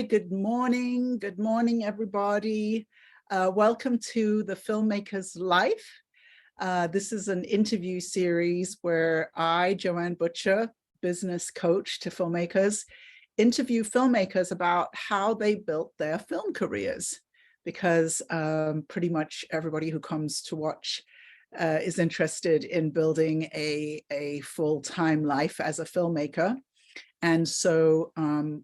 Good morning. Good morning, everybody. Welcome to the Filmmaker's Life. This is an interview series where I, Joanne Butcher, business coach to filmmakers, interview filmmakers about how they built their film careers, because pretty much everybody who comes to watch is interested in building a full-time life as a filmmaker. And so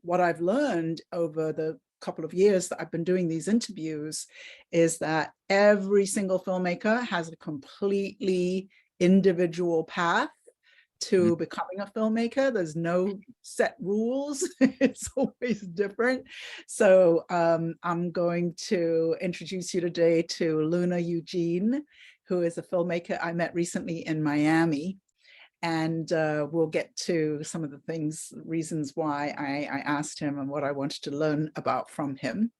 what I've learned over the couple of years that I've been doing these interviews is that every single filmmaker has a completely individual path to becoming a filmmaker. There's no set rules. It's always different. So I'm going to introduce you today to Luner Eugene, who is a filmmaker I met recently in Miami. And we'll get to some of the reasons why I asked him and what I wanted to learn about from him.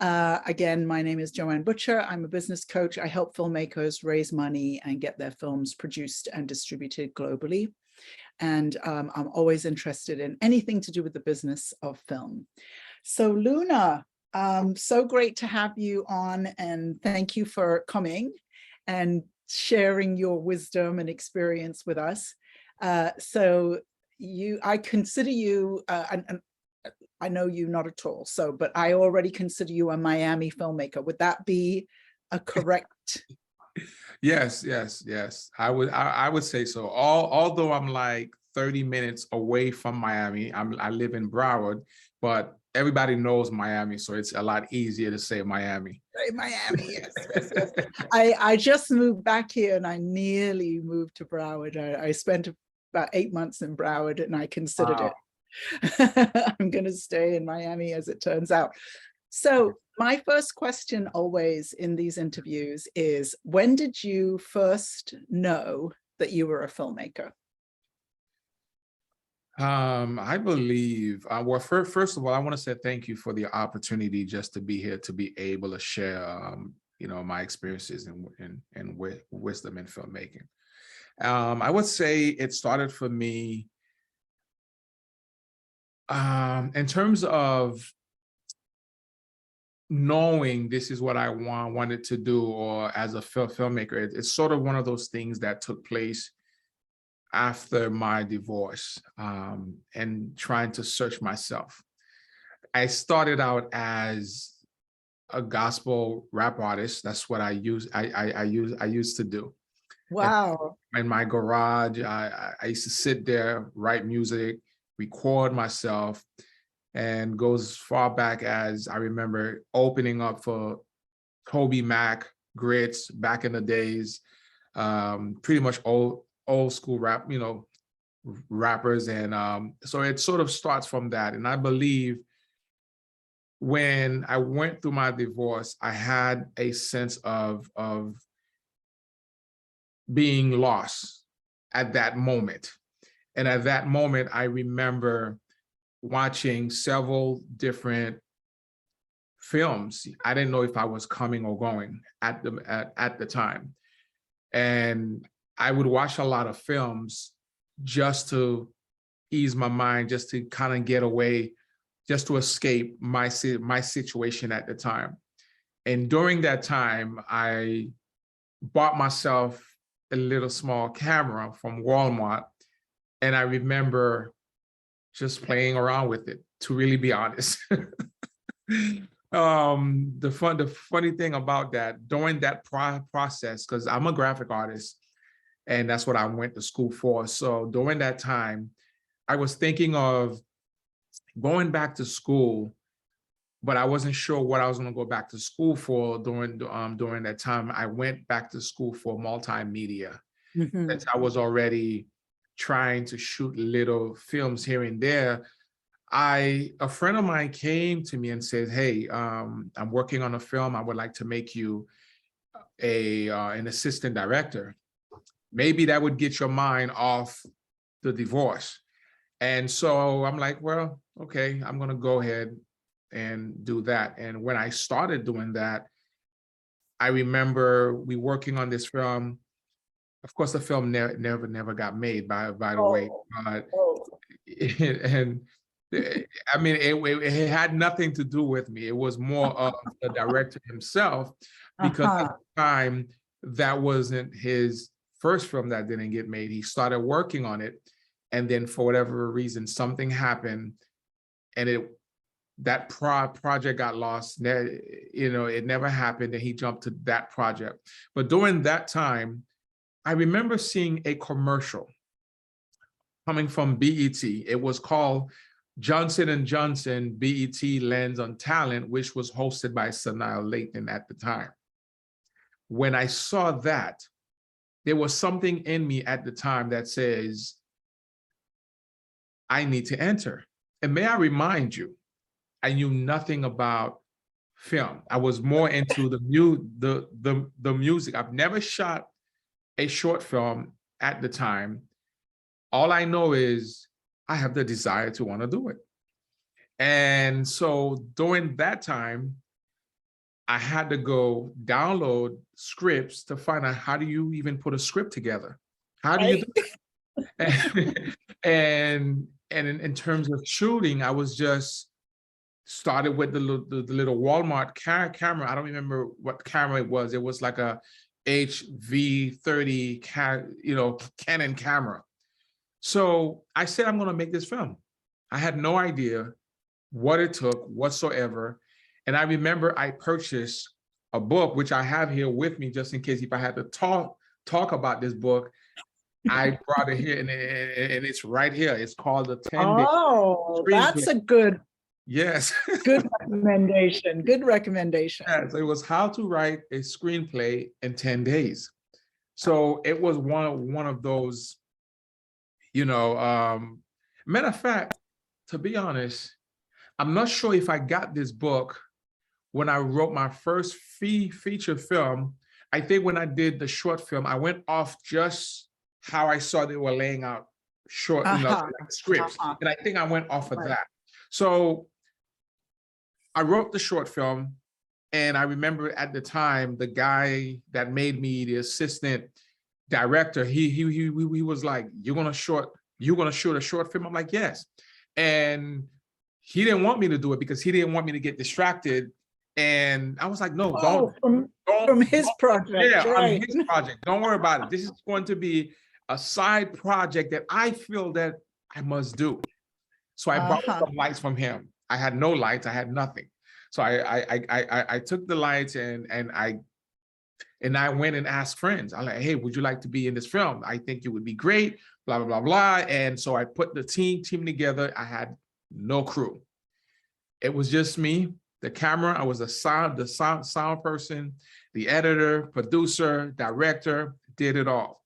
Again, my name is Joanne Butcher. I'm a business coach. I help filmmakers raise money and get their films produced and distributed globally. And I'm always interested in anything to do with the business of film. So Luner, so great to have you on, and thank you for coming and sharing your wisdom and experience with us. I consider you, and I know you not at all, but I already consider you a Miami filmmaker. Would that be a correct? Yes. I would say so. Although I'm like 30 minutes away from Miami, I live in Broward, but everybody knows Miami, so it's a lot easier to say Miami. Miami, yes. I just moved back here, and I nearly moved to Broward. I spent about 8 months in Broward, and I considered it. I'm going to stay in Miami, as it turns out. So my first question always in these interviews is, when did you first know that you were a filmmaker? I believe, well, first of all, I want to say thank you for the opportunity just to be here, to be able to share, my experiences and wisdom in filmmaking. I would say it started for me in terms of knowing this is what I wanted to do, or as a filmmaker. It's sort of one of those things that took place after my divorce, and trying to search myself. I started out as a gospel rap artist. That's what I used to do. Wow. In my garage, I used to sit there, write music, record myself, and goes as far back as I remember opening up for Toby Mac, Grits back in the days, pretty much old school rap, rappers. And so it sort of starts from that. And I believe when I went through my divorce, I had a sense of being lost at that moment. And at that moment, I remember watching several different films. I didn't know if I was coming or going at the time. And I would watch a lot of films just to ease my mind, just to kind of get away, just to escape my situation at the time. And during that time, I bought myself a little small camera from Walmart. And I remember just playing around with it, to really be honest. The funny thing about that, during that process, because I'm a graphic artist, and that's what I went to school for. So during that time, I was thinking of going back to school, but I wasn't sure what I was going to go back to school for. During that time, I went back to school for multimedia. Since I was already trying to shoot little films here and there, a friend of mine came to me and said, "Hey, I'm working on a film. I would like to make you an assistant director. Maybe that would get your mind off the divorce." And so I'm like, well, okay, I'm going to go ahead and do that. And when I started doing that, I remember we working on this film. Of course, the film never got made, by the way. But and I mean, it had nothing to do with me. It was more of the director himself, because at the time, that wasn't his first film that didn't get made. He started working on it, and then for whatever reason, something happened, and that project got lost. It never happened, and he jumped to that project. But during that time, I remember seeing a commercial coming from BET. It was called Johnson & Johnson BET Lens on Talent, which was hosted by Sanaa Lathan at the time. When I saw that, there was something in me at the time that says, I need to enter. And may I remind you, I knew nothing about film. I was more into the music. I've never shot a short film at the time. All I know is I have the desire to want to do it. And so during that time, I had to go download scripts to find out, how do you even put a script together? How do you do it? And in terms of shooting, I was just started with the little Walmart camera. I don't remember what camera it was. It was like a HV30 Canon camera. So I said, I'm going to make this film. I had no idea what it took whatsoever. And I remember I purchased a book, which I have here with me, just in case if I had to talk about this book. I brought it here, and it's right here. It's called The 10-Day. Oh, that's a good. Yes. Good recommendation. Good recommendation. Yeah, so it was how to write a screenplay in 10 days. So it was one of those, matter of fact, to be honest, I'm not sure if I got this book when I wrote my first feature film. I think when I did the short film, I went off just how I saw they were laying out short, scripts. And I think I went off of that. So I wrote the short film, and I remember at the time, the guy that made me the assistant director, he was like, you're gonna shoot a short film? I'm like, yes. And he didn't want me to do it because he didn't want me to get distracted. And I was like, no, don't from his project. Yeah, right. on his project. Don't worry about it. This is going to be a side project that I feel that I must do. So I bought some lights from him. I had no lights. I had nothing. So I took the lights and I went and asked friends. I'm like, hey, would you like to be in this film? I think you would be great. Blah blah blah blah. And so I put the team together. I had no crew. It was just me, the camera. I was the sound person, the editor, producer, director, did it all.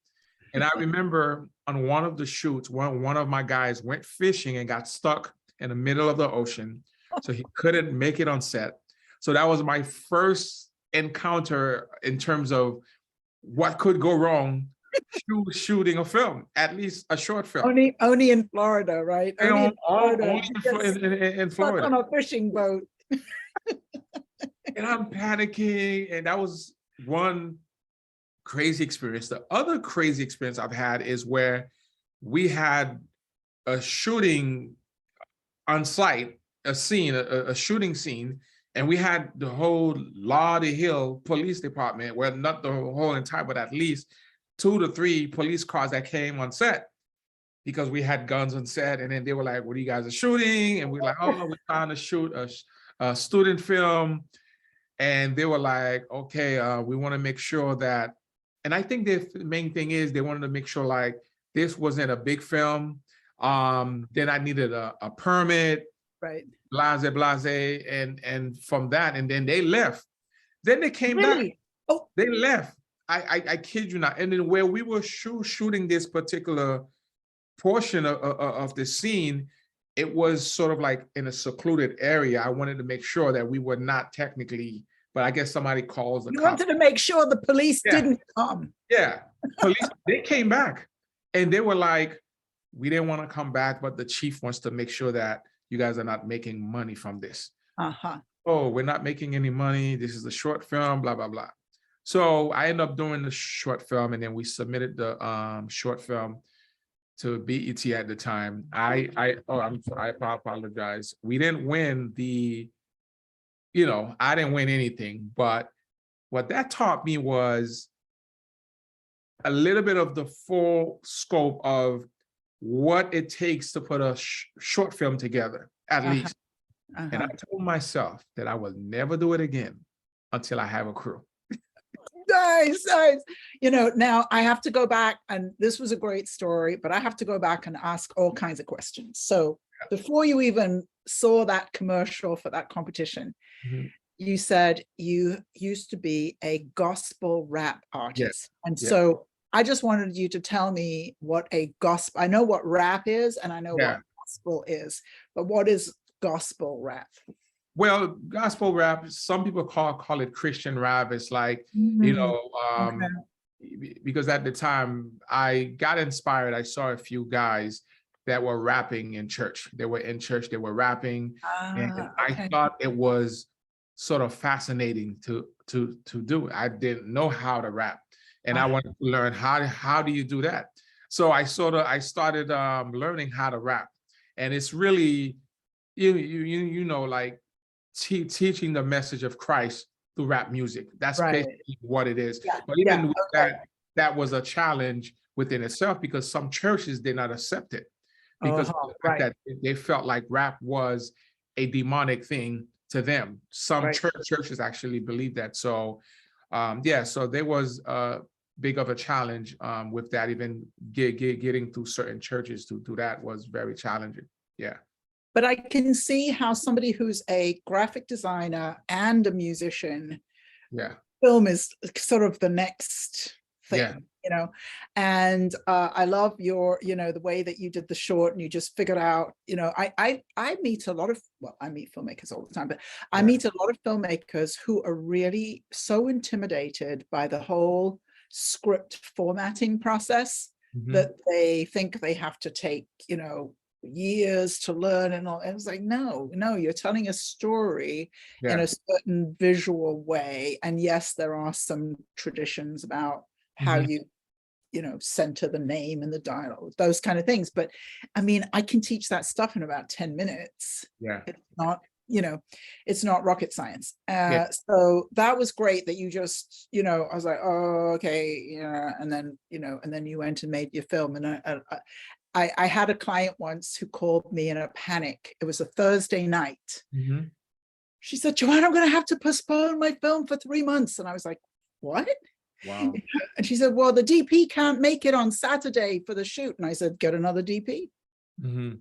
And I remember on one of the shoots, one of my guys went fishing and got stuck in the middle of the ocean. So he couldn't make it on set. So that was my first encounter in terms of what could go wrong shooting a film, at least a short film. Only in Florida, right? Only in Florida. On a fishing boat. And I'm panicking, and that was one crazy experience. The other crazy experience I've had is where we had a shooting on site, a shooting scene, and we had the whole Lauderhill Police Department, well, not the whole entire, but at least 2 to 3 police cars that came on set because we had guns on set. And then they were like, what are you guys shooting? And we're like, oh, we're trying to shoot a student film. And they were like, okay, we want to make sure that, and I think the main thing is they wanted to make sure like this wasn't a big film. Then I needed a permit, right? Blase, and from that, and then they left. Then they came back. Oh, they left. I kid you not. And then where we were shooting this particular portion of the scene, it was sort of like in a secluded area. I wanted to make sure that we were not technically, but I guess somebody calls the cops. You wanted to make sure the police didn't come. Yeah, police, they came back and they were like, we didn't want to come back, but the chief wants to make sure that you guys are not making money from this. Oh, we're not making any money. This is a short film, blah, blah, blah. So I ended up doing the short film, and then we submitted the short film to BET at the time. I apologize. We didn't win I didn't win anything, but what that taught me was a little bit of the full scope of what it takes to put a short film together, at least. And I told myself that I will never do it again until I have a crew. Nice, nice. Now I have to go back, and this was a great story, but I have to go back and ask all kinds of questions. So before you even saw that commercial for that competition, you said you used to be a gospel rap artist. And so I just wanted you to tell me what a gospel, I know what rap is and I know what gospel is, but what is gospel rap? Well, gospel rap, some people call it Christian rap. It's like, because at the time I got inspired, I saw a few guys that were rapping in church. They were in church, they were rapping. And I thought it was sort of fascinating to do. I didn't know how to rap. And I wanted to learn how do you do that? So I started learning how to rap. And it's really, like teaching the message of Christ through rap music. That's basically what it is. But even with that was a challenge within itself, because some churches did not accept it, because of the fact that they felt like rap was a demonic thing to them. Some churches actually believe that. So so there was big of a challenge with that. Even getting through certain churches to do that was very challenging. Yeah. But I can see how somebody who's a graphic designer and a musician, film is sort of the next thing, and I love your, the way that you did the short and you just figured out, I meet a lot of, I meet filmmakers all the time, but I meet a lot of filmmakers who are really so intimidated by the whole script formatting process that they think they have to take, years to learn and all. It was like, no, you're telling a story in a certain visual way. And yes, there are some traditions about how you center the name and the dialogue, those kind of things. But I mean, I can teach that stuff in about 10 minutes. It's not, it's not rocket science. So that was great that you just, I was like, oh, okay. And then, and then you went and made your film. And I had a client once who called me in a panic. It was a Thursday night. She said, Joanne, I'm going to have to postpone my film for 3 months. And I was like, what? Wow. And she said, well, the DP can't make it on Saturday for the shoot. And I said, get another DP. And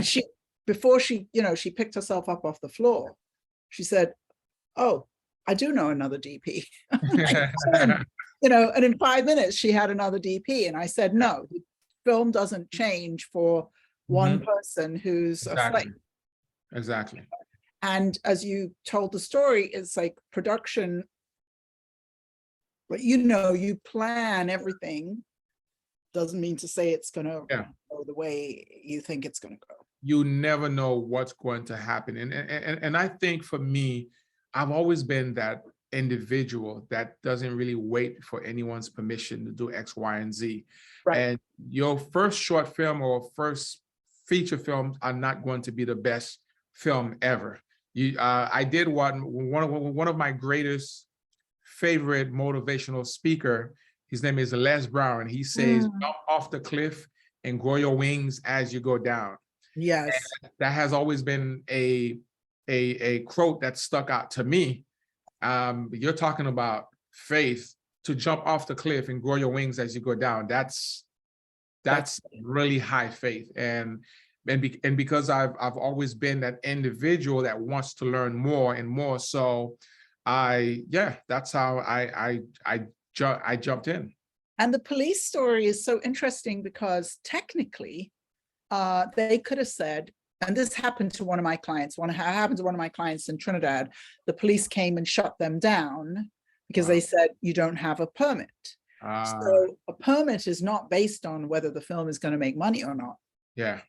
she, before she, she picked herself up off the floor, she said, oh, I do know another DP. And in 5 minutes she had another DP. And I said, no, the film doesn't change for one person who's a flake. Exactly. And as you told the story, it's like production, but you plan everything, doesn't mean to say it's going to go the way you think it's going to go. You never know what's going to happen. And I think for me, I've always been that individual that doesn't really wait for anyone's permission to do X, Y, and Z. And your first short film or first feature films are not going to be the best film ever. I did one of my greatest favorite motivational speaker. His name is Les Brown. He says, jump off the cliff and grow your wings as you go down. Yes. And that has always been a quote that stuck out to me. You're talking about faith, to jump off the cliff and grow your wings as you go down. That's really high faith. And because I've always been that individual that wants to learn more and more. So that's how I jumped in. And the police story is so interesting because technically they could have said, and this happened to one of my clients, happened to one of my clients in Trinidad, the police came and shut them down because they said, you don't have a permit. So a permit is not based on whether the film is going to make money or not. A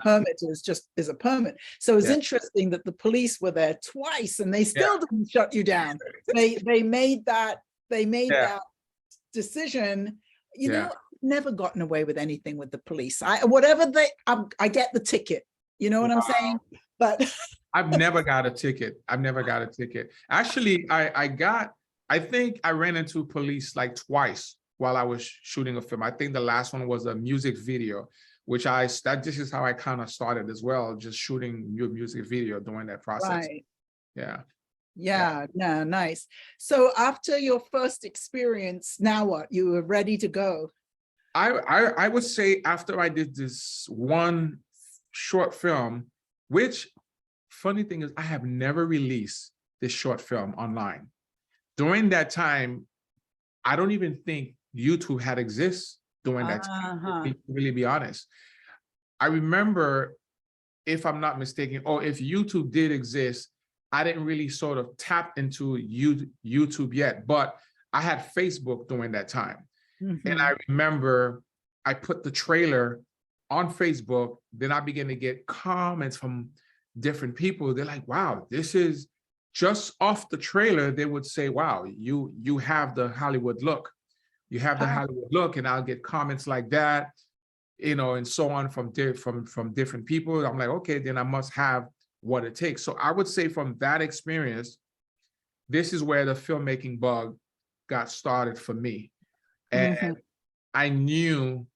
permit is a permit. So it's interesting that the police were there twice and they still didn't shut you down. They made that decision. never gotten away with anything with the police. I get the ticket. You know what I'm saying? But I've never got a ticket. I've never got a ticket. Actually, I think I ran into police like twice while I was shooting a film. I think the last one was a music video, which this is how I kind of started as well, just shooting music video during that process. right. Yeah. Yeah, no, nice. So after your first experience, now what? You were ready to go. I would say after I did this one short film, which funny thing is I have never released this short film online. During that time, I don't even think YouTube had exists during that time, to really be honest. I remember, if I'm not mistaken, or if YouTube did exist, I didn't really sort of tap into YouTube yet, but I had Facebook during that time. And I remember I put the trailer on Facebook, then I began to get comments from different people. They're like, wow, this is just off the trailer. They would say, wow, you have the Hollywood look. You have the Hollywood look. And I'll get comments like that, you know, and so on from different people. I'm like, okay, then I must have what it takes. So I would say from that experience, this is where the filmmaking bug got started for me. And I knew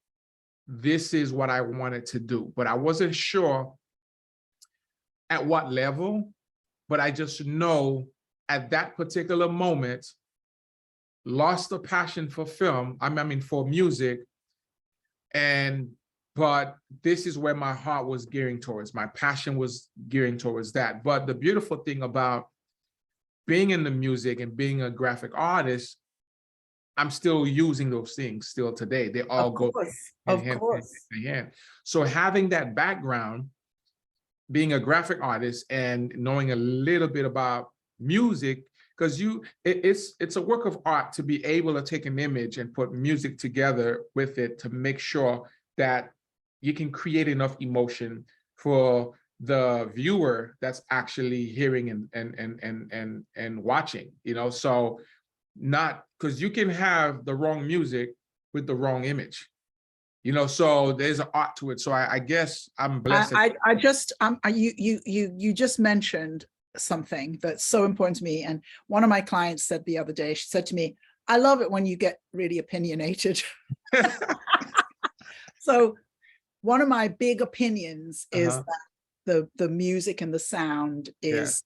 this is what I wanted to do, but I wasn't sure at what level, but I just know at that particular moment, lost the passion for film, I mean, for music. But this is where my heart was gearing towards. My passion was gearing towards that. But the beautiful thing about being in the music and being a graphic artist, I'm still using those things still today. They all go hand in hand. So having that background, being a graphic artist and knowing a little bit about music, because it's a work of art to be able to take an image and put music together with it to make sure that you can create enough emotion for the viewer that's actually hearing and watching, you know. So not because you can have the wrong music with the wrong image, you know, so there's an art to it. So I guess I'm blessed. You just mentioned something that's so important to me. And one of my clients said the other day, she said to me, I love it when you get really opinionated. So one of my big opinions is that the music and the sound is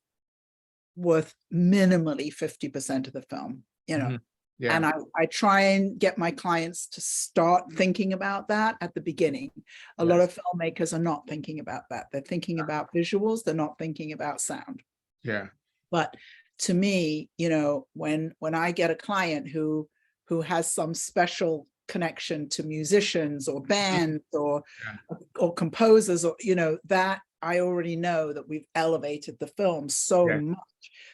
worth minimally 50% of the film, you know. And I try and get my clients to start thinking about that at the beginning. A lot of filmmakers are not thinking about that. They're thinking about visuals. They're not thinking about sound. But to me, you know, when I get a client who has some special connection to musicians or bands or composers, or, you know, that I already know that we've elevated the film so much.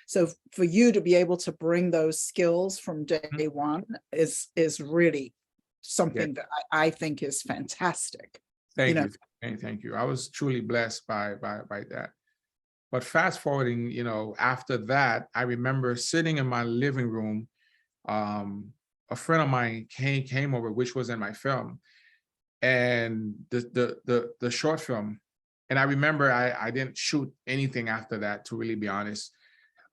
So for you to be able to bring those skills from day one is really something that I think is fantastic. Thank you. Thank you. I was truly blessed by that. But fast forwarding, you know, after that, I remember sitting in my living room. A friend of mine came over, which was in my film, and the short film. And I remember I didn't shoot anything after that, to really be honest.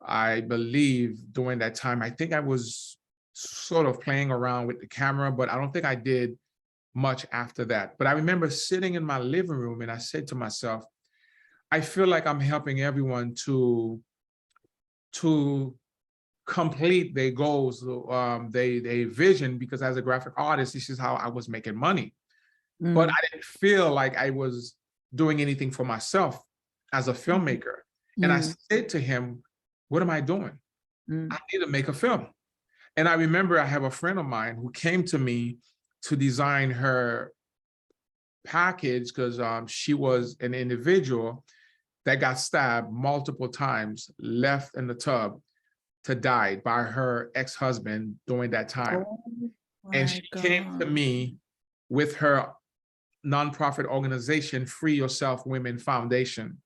I believe during that time, I think I was sort of playing around with the camera, but I don't think I did much after that. But I remember sitting in my living room and I said to myself, I feel like I'm helping everyone to complete their goals, their vision, because as a graphic artist, this is how I was making money. But I didn't feel like I was doing anything for myself as a filmmaker. And I said to him, what am I doing? I need to make a film. And I remember I have a friend of mine who came to me to design her package because she was an individual that got stabbed multiple times, left in the tub to die by her ex-husband during that time. And she came to me with her nonprofit organization, Free Yourself Women Foundation.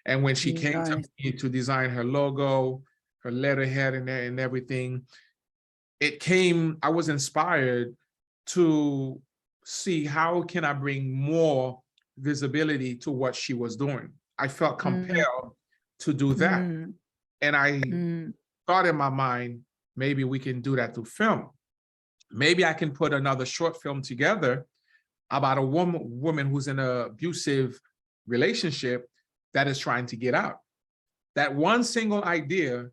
And when she came to me to design her logo, her letterhead and everything, I was inspired to see how can I bring more visibility to what she was doing. I felt compelled to do that. And I thought in my mind, maybe we can do that through film. Maybe I can put another short film together about a woman who's in an abusive relationship that is trying to get out. That one single idea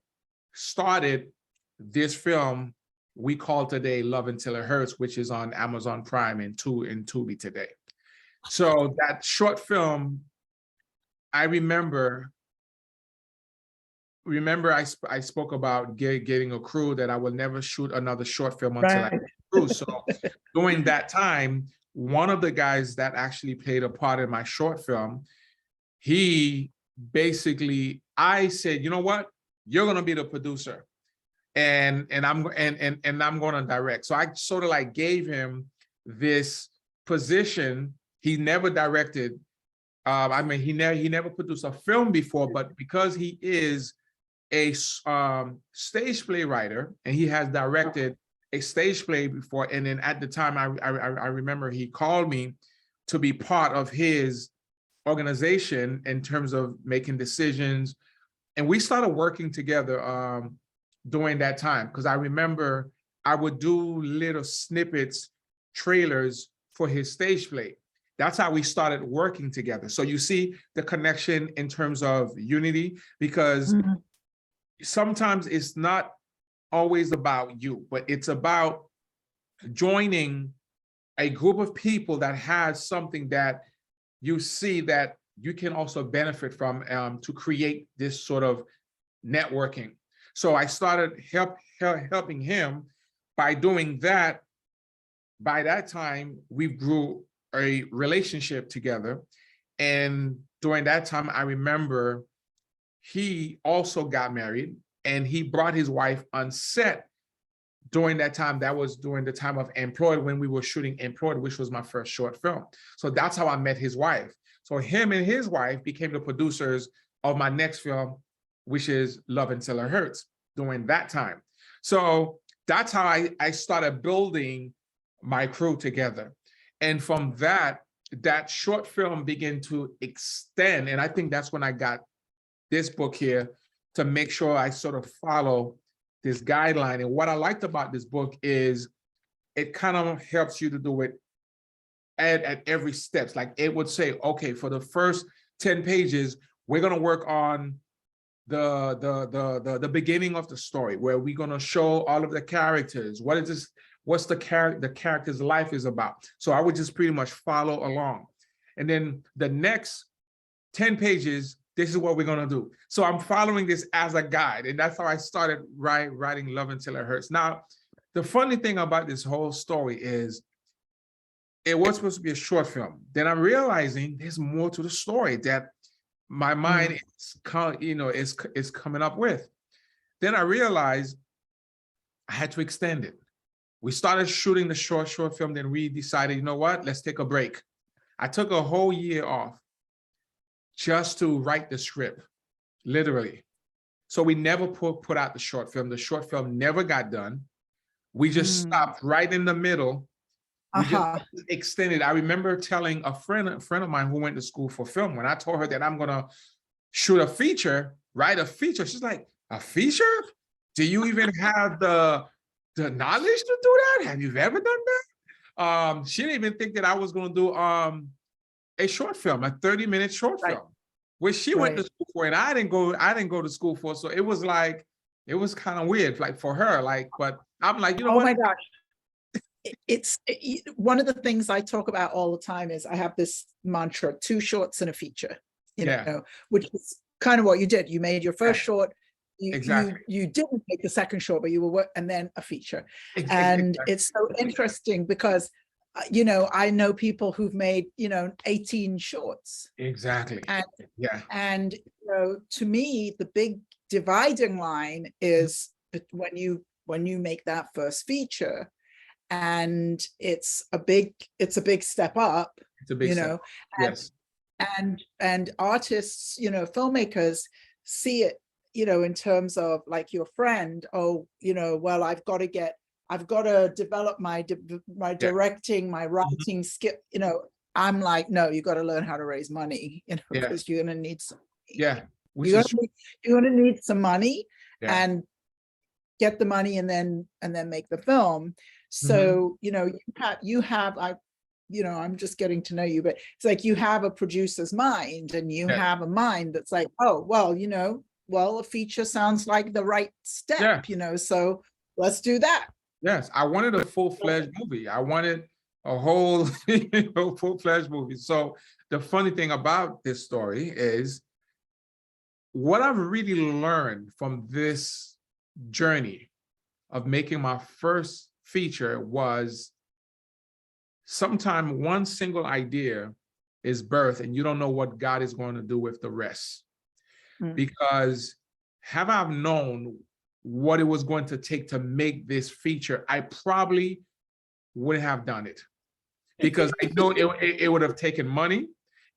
started this film we call today Love Until It Hurts, which is on Amazon Prime and Tubi today. So that short film, I remember I spoke about getting a crew, that I will never shoot another short film until I get a crew. So during that time, one of the guys that actually played a part in my short film, he basically, I said, you know what, you're gonna be the producer, and I'm gonna direct. So I sort of like gave him this position. He never directed. I mean, he never produced a film before, but because he is a stage play writer and he has directed a stage play before, and then at the time I remember he called me to be part of his organization in terms of making decisions, and we started working together during that time, because I remember I would do little snippets, trailers for his stage play. That's how we started working together. So you see the connection in terms of unity, because sometimes it's not always about you, but it's about joining a group of people that has something that you see that you can also benefit from, to create this sort of networking. So I started helping him by doing that. By that time, we grew a relationship together. And during that time, I remember he also got married, and he brought his wife on set during that time. That was during the time of Employed, when we were shooting Employed, which was my first short film. So that's how I met his wife. So him and his wife became the producers of my next film, which is Love Until It Hurts, during that time. So that's how I started building my crew together. And from that short film began to extend. And I think that's when I got this book here, to make sure I sort of follow this guideline. And what I liked about this book is it kind of helps you to do it at every step. Like it would say, okay, for the first 10 pages, we're going to work on the beginning of the story, where we're going to show all of the characters. What is this? What's the character's life is about? So I would just pretty much follow along. And then the next 10 pages, this is what we're going to do. So I'm following this as a guide. And that's how I started writing Love Until It Hurts. Now, the funny thing about this whole story is it was supposed to be a short film. Then I'm realizing there's more to the story that my mind is coming up with. Then I realized I had to extend it. We started shooting the short film. Then we decided, you know what, let's take a break. I took a whole year off just to write the script, literally. So we never put out the short film. The short film never got done. We just stopped right in the middle. We just extended. I remember telling a friend of mine who went to school for film, when I told her that I'm gonna shoot a feature, write a feature, she's like, a feature? Do you even have the knowledge to do that? Have you ever done that? She didn't even think that I was gonna do a short film, a 30-minute short film, which she went to school for, and I didn't go to school for. So it was like, it was kind of weird, like for her, like, but I'm like, you know what? Oh my gosh. It's one of the things I talk about all the time is I have this mantra: 2 shorts and a feature, you know, which is kind of what you did. You made your first short. You didn't make the second short, but you were, and then a feature. And it's so interesting because, you know, I know people who've made, 18 shorts. Exactly. And, and, you know, to me, the big dividing line is when you make that first feature, and it's a big step up. It's a big step. Yes. And artists, filmmakers see it, in terms of like your friend, well, I've got to get I've got to develop my Yeah. directing, my writing skill. You know, I'm like, no, you got to learn how to raise money. You know, Yeah. because you're going to need some. Yeah. Which You're is going to need some money, yeah. and get the money, and then make the film. So you know, you have you know, I'm just getting to know you, but it's like you have a producer's mind, and you Yeah. have a mind that's like, oh, well, you know, well, a feature sounds like the right step, Yeah. you know, so let's do that. Yes, I wanted a full-fledged movie. I wanted a whole full-fledged movie. So the funny thing about this story is what I've really learned from this journey of making my first feature was sometimes one single idea is birth and you don't know what God is going to do with the rest. Because have I known what it was going to take to make this feature, I probably wouldn't have done it, because I know it would have taken money.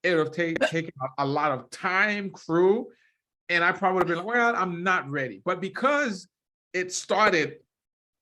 It would have taken a lot of time, crew, and I probably would have been like, well, I'm not ready. But because it started,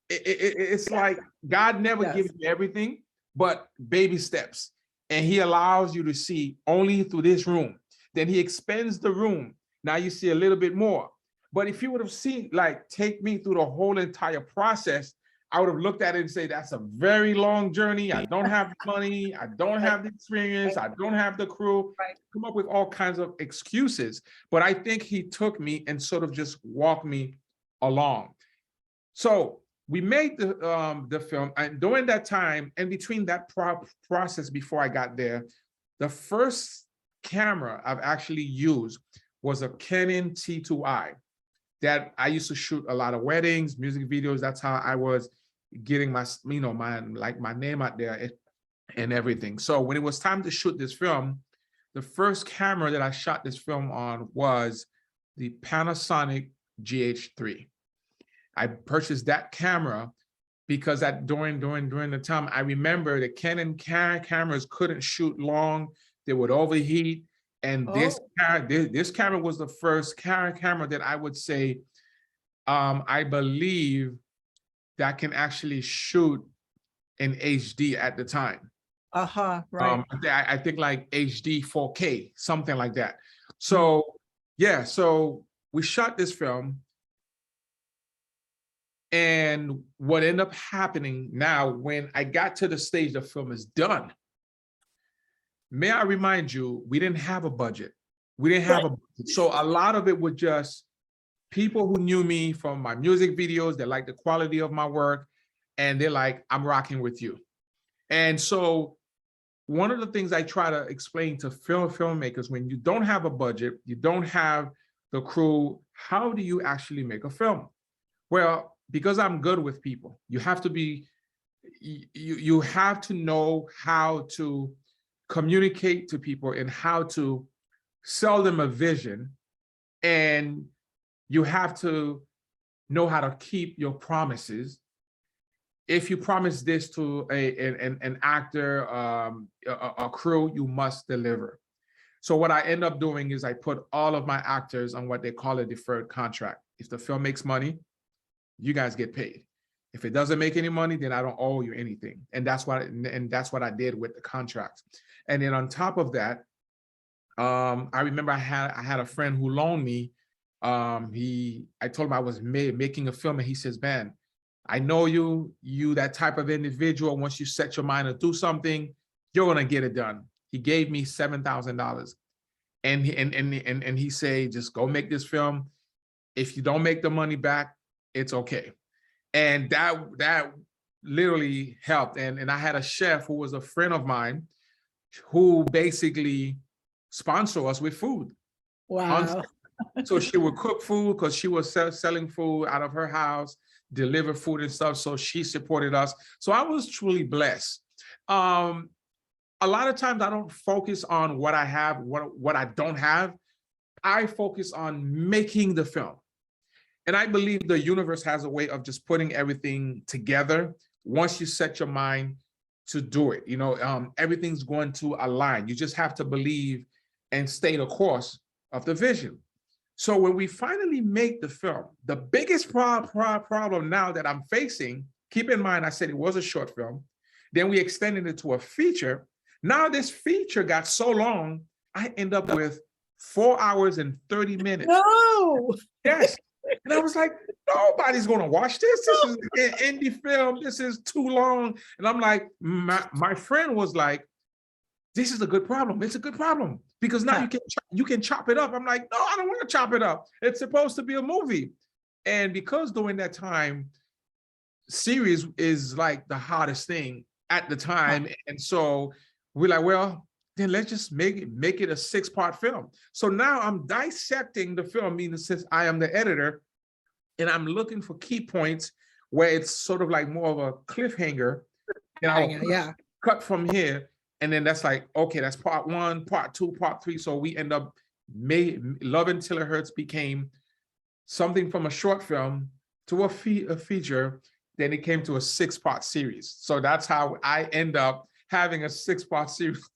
it's like God never gives you everything, but baby steps. And he allows you to see only through this room. Then he expands the room. Now you see a little bit more. But if you would have seen, like, take me through the whole entire process, I would have looked at it and say, that's a very long journey. I don't have the money. I don't have the experience. I don't have the crew. Come up with all kinds of excuses. But I think he took me and sort of just walked me along. So we made the film, and during that time, and between that process before I got there, the first camera I've actually used was a Canon T2i that I used to shoot a lot of weddings, music videos. That's how I was getting my, you know, my name out there and everything. So when it was time to shoot this film, the first camera that I shot this film on was the Panasonic GH3. I purchased that camera because during the time, I remember the Canon cameras couldn't shoot long; they would overheat. And this camera was the first camera that I would say, I believe, that can actually shoot in HD at the time. Right. I think like HD 4K, something like that. So yeah, so we shot this film. And what ended up happening now, when I got to the stage the film is done, may I remind you, we didn't have a budget. We didn't have a budget. So a lot of it was just people who knew me from my music videos. They liked the quality of my work. And they're like, I'm rocking with you. And so one of the things I try to explain to filmmakers, when you don't have a budget, you don't have the crew, how do you actually make a film? Well, because I'm good with people, you have to be, you have to know how to communicate to people and how to sell them a vision. And you have to know how to keep your promises. If you promise this to an actor, a crew, you must deliver. So what I end up doing is I put all of my actors on what they call a deferred contract. If the film makes money, you guys get paid. If it doesn't make any money, then I don't owe you anything. And that's what I did with the contracts. And then on top of that, I remember I had a friend who loaned me. I told him I was making a film, and he says, "Man, I know you that type of individual. Once you set your mind to do something, you're gonna get it done." He gave me $7,000, and he said, "Just go make this film. If you don't make the money back, it's okay." And that literally helped. And I had a chef who was a friend of mine who basically sponsored us with food. Wow. So she would cook food because she was selling food out of her house, deliver food and stuff. So she supported us. So I was truly blessed. A lot of times I don't focus on what I have, what I don't have. I focus on making the film. And I believe the universe has a way of just putting everything together once you set your mind to do it. You know, everything's going to align. You just have to believe and stay the course of the vision. So when we finally make the film, the biggest problem now that I'm facing keep in mind, I said it was a short film. Then we extended it to a feature. Now this feature got so long, I end up with 4 hours and 30 minutes. No. Yes. And I was like, nobody's going to watch this. This is an indie film. This is too long. And I'm like, my friend was like, this is a good problem. It's a good problem because now you can chop it up. I'm like, no, I don't want to chop it up. It's supposed to be a movie. And because during that time, series is like the hottest thing at the time. And so we're like, well, then let's just make it a 6-part film. So now I'm dissecting the film, meaning since I am the editor, and I'm looking for key points where it's sort of like more of a cliffhanger. And I'll cut from here. And then that's like, okay, that's part 1, part 2, part 3. So we end up Love Until It Hurts became something from a short film to a feature. Then it came to a 6-part series. So that's how I end up having a 6-part series.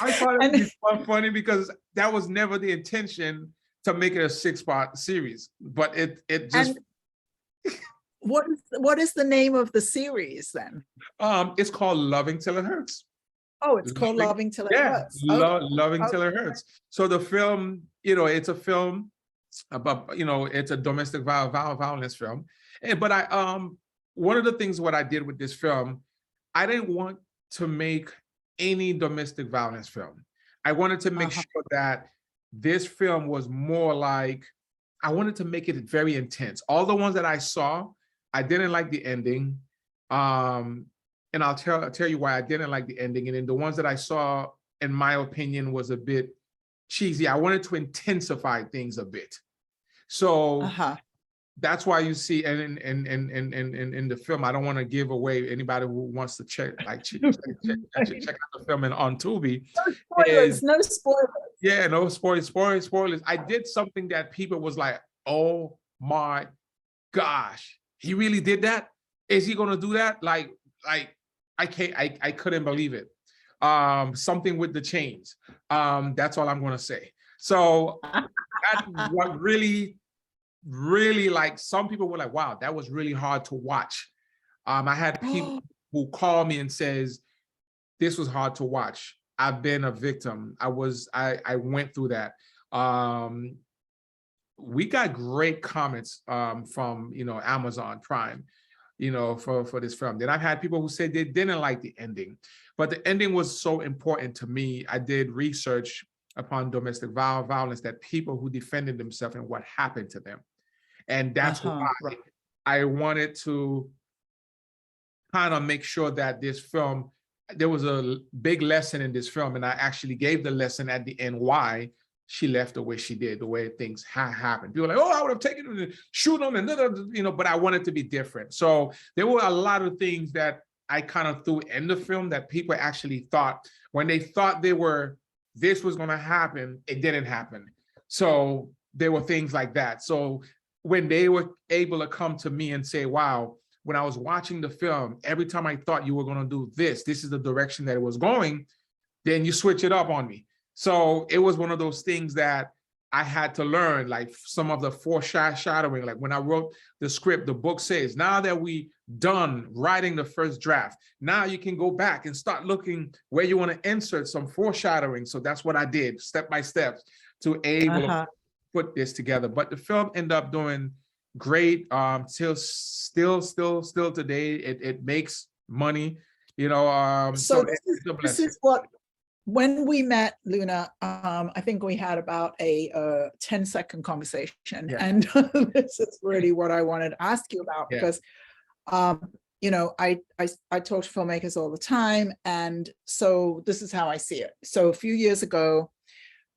I thought it was funny because that was never the intention to make it a 6-part series, but it just. What is the name of the series then? It's called Loving Till It Hurts. Oh, it's called Loving Till It Hurts. Loving Till It Hurts. So the film, it's a film about, it's a domestic violence film. But one of the things what I did with this film, I didn't want to make any domestic violence film. I wanted to make sure that this film was more like, I wanted to make it very intense. All the ones that I saw, I didn't like the ending. And I'll tell you why I didn't like the ending. And then the ones that I saw, in my opinion, was a bit cheesy. I wanted to intensify things a bit. So that's why you see, and in the film, I don't want to give away anybody who wants to check out the film on Tubi. No spoilers. Yeah, no spoilers. I did something that people was like, oh my gosh, he really did that? Is he gonna do that? Like I couldn't believe it. Something with the chains. That's all I'm gonna say. So that's what really, like, some people were like, wow, that was really hard to watch. I had people who call me and says, this was hard to watch. I've been a victim. I went through that. We got great comments from Amazon Prime, for this film. Then I've had people who said they didn't like the ending, but the ending was so important to me. I did research upon domestic violence, that people who defended themselves and what happened to them. And that's why I wanted to kind of make sure that this film, there was a big lesson in this film, and I actually gave the lesson at the end why she left the way she did, the way things happened. People were like, oh, I would have taken him and shoot him, and but I wanted to be different. So there were a lot of things that I kind of threw in the film that people actually thought, when they thought this was going to happen, it didn't happen. So there were things like that. So when they were able to come to me and say, wow, when I was watching the film, every time I thought you were going to do this is the direction that it was going, then you switch it up on me. So it was one of those things that I had to learn, like some of the foreshadowing. Like when I wrote the script, the book says, now that we done writing the first draft, now you can go back and start looking where you want to insert some foreshadowing. So that's what I did, step by step, to able to put this together. But the film ended up doing great. Still today, it makes money. So this is what. When we met, Luner, I think we had about a 10-second conversation. Yeah. And this is really what I wanted to ask you about, because, I talk to filmmakers all the time. And so this is how I see it. So a few years ago,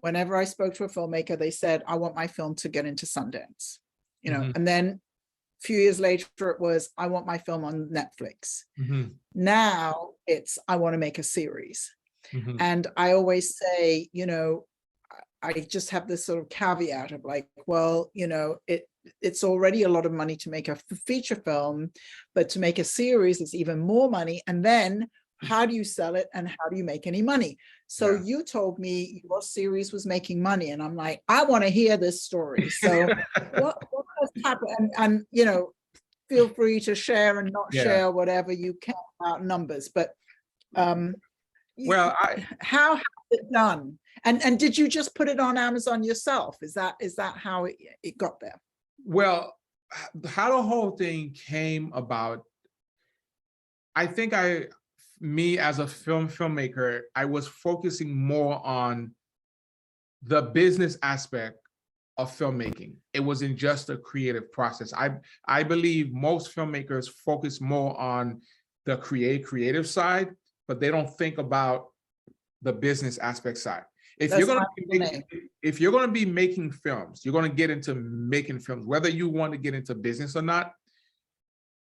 whenever I spoke to a filmmaker, they said, I want my film to get into Sundance, and then a few years later, it was, I want my film on Netflix. Now it's, I want to make a series. And I always say, I just have this sort of caveat of like, well, it's already a lot of money to make a feature film, but to make a series is even more money. And then how do you sell it and how do you make any money? So you told me your series was making money, and I'm like, I want to hear this story. So what has and you know, feel free to share and not Yeah. share whatever you can about numbers, but Well, how is it done? And did you just put it on Amazon yourself? Is that how it got there? well, how the whole thing came about, I think me as a filmmaker, I was focusing more on the business aspect of filmmaking. It wasn't just a creative process. I believe most filmmakers focus more on the creative side, but they don't think about the business aspect side. If That's you're going my to be making, if you're going to be making films, you're going to get into making films, whether you want to get into business or not,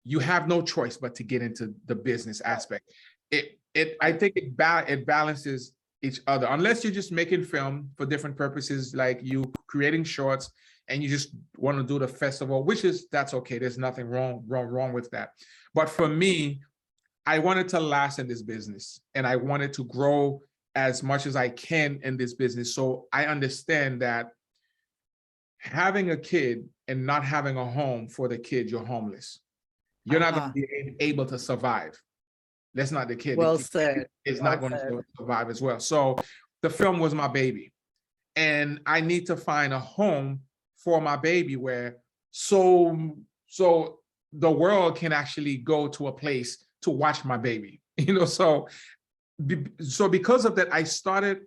you have no choice but to get into the business aspect. I think it balances each other, unless you're just making film for different purposes, like you creating shorts and you just want to do the festival, that's okay. There's nothing wrong with that. But for me, I wanted to last in this business and I wanted to grow as much as I can in this business. So I understand that having a kid and not having a home for the kid, you're homeless. You're not going to be able to survive. That's not the kid. Well The kid said. is not going to survive as well. So the film was my baby. And I need to find a home for my baby where so the world can actually go to a place to watch my baby. So because of that, I started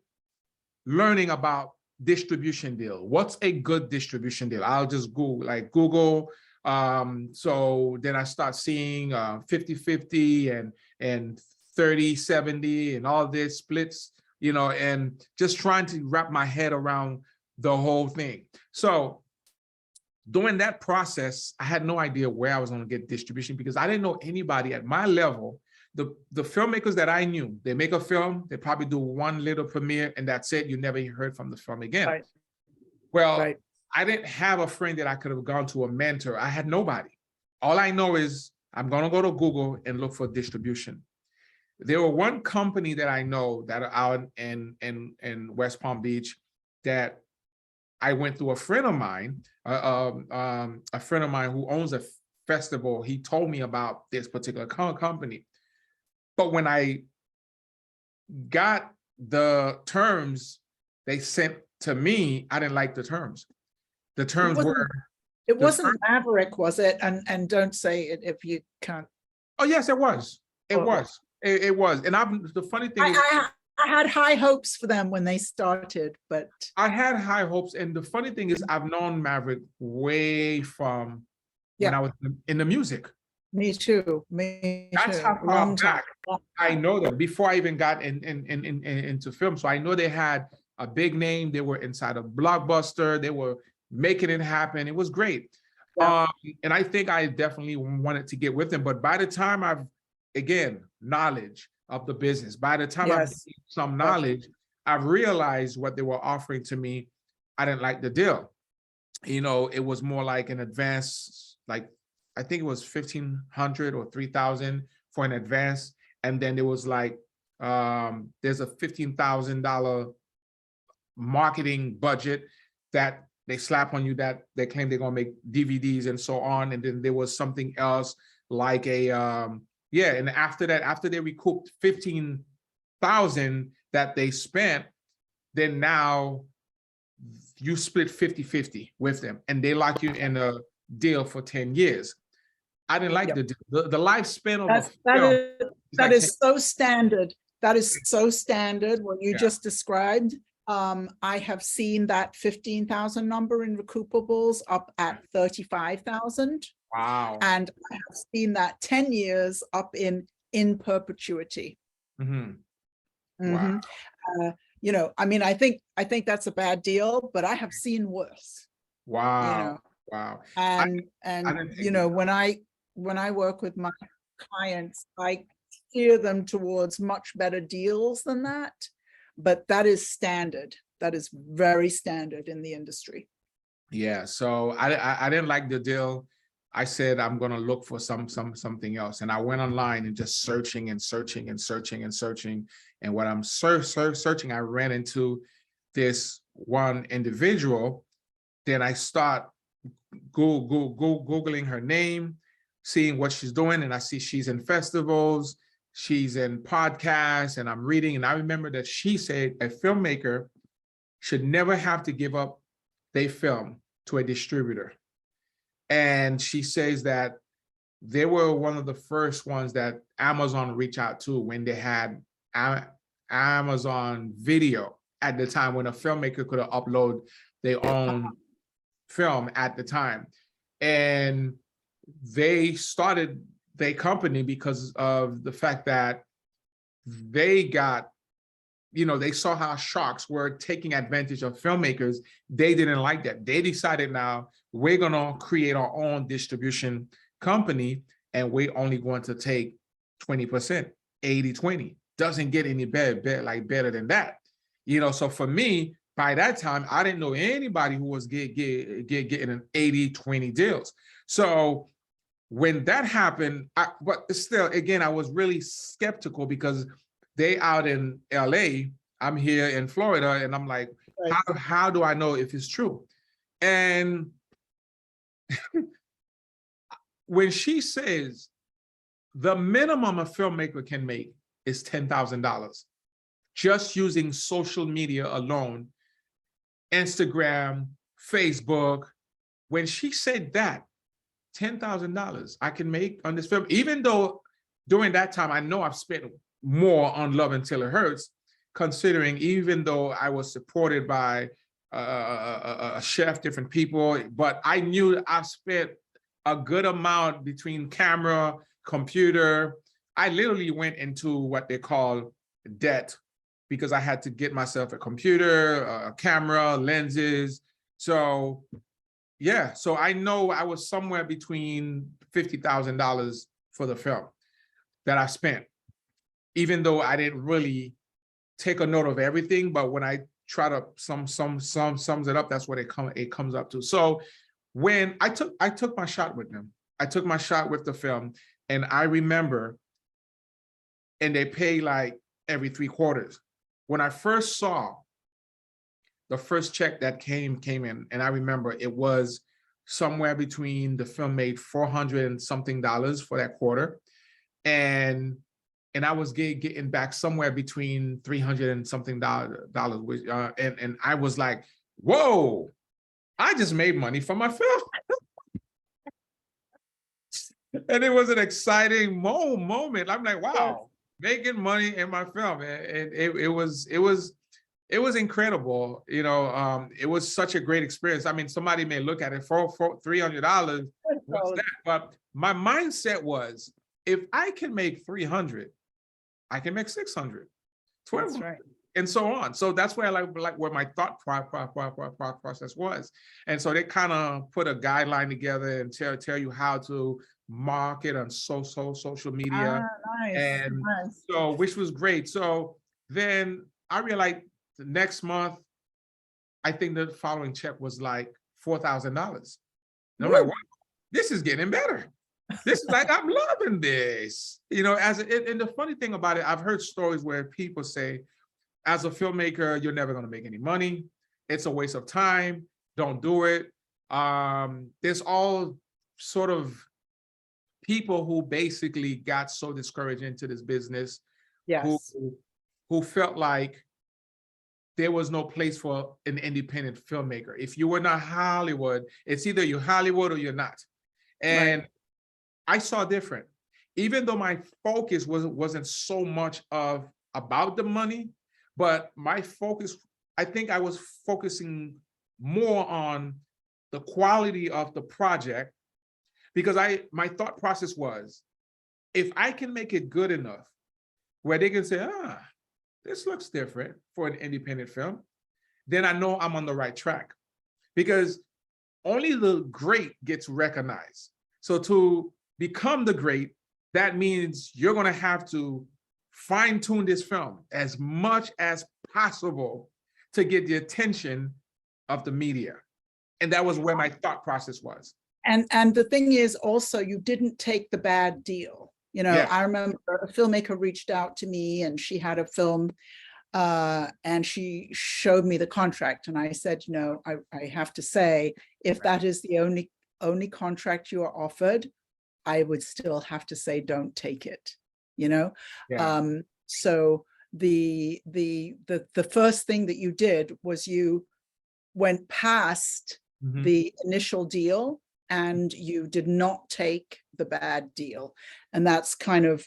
learning about distribution deal. What's a good distribution deal? I'll just Google. So then I start seeing 50-50 and 30-70 and all this splits, and just trying to wrap my head around the whole thing. So during that process, I had no idea where I was going to get distribution because I didn't know anybody at my level. The filmmakers that I knew, they make a film, they probably do one little premiere, and that's it. You never heard from the film again. Right. Well, right. I didn't have a friend that I could have gone to, a mentor. I had nobody. All I know is I'm going to go to Google and look for distribution. There were one company that I know that are out in West Palm Beach that I went through a friend of mine who owns a festival. He told me about this particular company. But when I got the terms they sent to me, I didn't like the terms. The terms were... It wasn't Maverick, was it? And don't say it if you can't. Oh, yes, it was. It was. It was. And the funny thing is... I had high hopes for them when they started, but... I had high hopes. And the funny thing is I've known Maverick way from when I was in the music. Me too. That's how far back I know them, before I even got into film. So I know they had a big name. They were inside of Blockbuster. They were making it happen. It was great. Yeah. And I think I definitely wanted to get with them. But by the time knowledge of the business, by the time I've gained some knowledge, I've realized what they were offering to me. I didn't like the deal. It was more like an advance, I think it was $1,500 or $3,000 for an advance. And then there was there's a $15,000 marketing budget that they slap on you that they claim they're going to make DVDs and so on. And then there was something else like and after that, after they recouped $15,000 that they spent, then now you split 50-50 with them and they lock you in a deal for 10 years. I didn't like the lifespan of that is so standard. That is so standard what you just described. I have seen that 15,000 number in recoupables up at 35,000. Wow. And I have seen that 10 years up in perpetuity. Mm-hmm. Wow. I mean, I think that's a bad deal, but I have seen worse. Wow. Wow. And when I work with my clients, I steer them towards much better deals than that. But that is standard. That is very standard in the industry. Yeah. So I didn't like the deal. I said, I'm going to look for something else. And I went online and just searching. And when I'm searching, I ran into this one individual. Then I start Googling her name, seeing what she's doing, and I see she's in festivals, she's in podcasts, and I'm reading, and I remember that she said a filmmaker should never have to give up their film to a distributor. And she says that they were one of the first ones that Amazon reached out to when they had Amazon Video at the time, when a filmmaker could upload their own film at the time. And they started their company because of the fact that they got, they saw how sharks were taking advantage of filmmakers. They didn't like that. They decided, now we're gonna create our own distribution company, and we're only going to take 20%, 80-20. Doesn't get any better than that. So for me, by that time, I didn't know anybody who was getting an 80-20 deals. So when that happened, but still, again, I was really skeptical because they out in LA, I'm here in Florida, and I'm like, right, how do I know if it's true? And when she says the minimum a filmmaker can make is $10,000, just using social media alone, Instagram, Facebook, when she said that, $10,000 I can make on this film, even though during that time, I know I've spent more on Love Until It Hurts, considering even though I was supported by a chef, different people, but I knew I spent a good amount between camera, computer. I literally went into what they call debt because I had to get myself a computer, a camera, lenses. So yeah, so I know I was somewhere between $50,000 for the film that I spent, even though I didn't really take a note of everything. But when I try to sums it up, that's what it comes up to. So when I took my shot with them, I took my shot with the film, and I remember, and they pay like every 3 quarters. When I first saw the first check that came in, and I remember it was somewhere between, the film made $400 and something for that quarter, and I was getting back somewhere between $300 and something dollars, which, and I was like, whoa, I just made money from my film. And it was an exciting moment. I'm like, wow, making money in my film. And it was incredible. It was such a great experience. I mean, somebody may look at it for $300, what's that? But my mindset was, if I can make 300, I can make 600, 12, that's right, and so on. So that's where where my thought process was. And so they kind of put a guideline together and tell you how to market on social media. Nice, and nice. So, which was great. So then I realized the next month, I think the following check was like $4,000. And I'm like, wow, this is getting better. This is like, I'm loving this. And the funny thing about it, I've heard stories where people say, as a filmmaker, you're never going to make any money. It's a waste of time. Don't do it. There's all sort of people who basically got so discouraged into this business, yes, who felt like there was no place for an independent filmmaker. If you were not Hollywood, it's either you're Hollywood or you're not. And right, I saw different. Even though my focus wasn't so much about the money, but my focus, I think I was focusing more on the quality of the project, because my thought process was, if I can make it good enough where they can say, this looks different for an independent film, then I know I'm on the right track, because only the great gets recognized. So to become the great, that means you're going to have to fine tune this film as much as possible to get the attention of the media. And that was where my thought process was. And the thing is also, you didn't take the bad deal. Yeah. I remember a filmmaker reached out to me, and she had a film, and she showed me the contract, and I said, I have to say, if that is the only only contract you are offered, I would still have to say, don't take it, you know? Yeah. So the first thing that you did was you went past the initial deal and you did not take the bad deal. And that's kind of,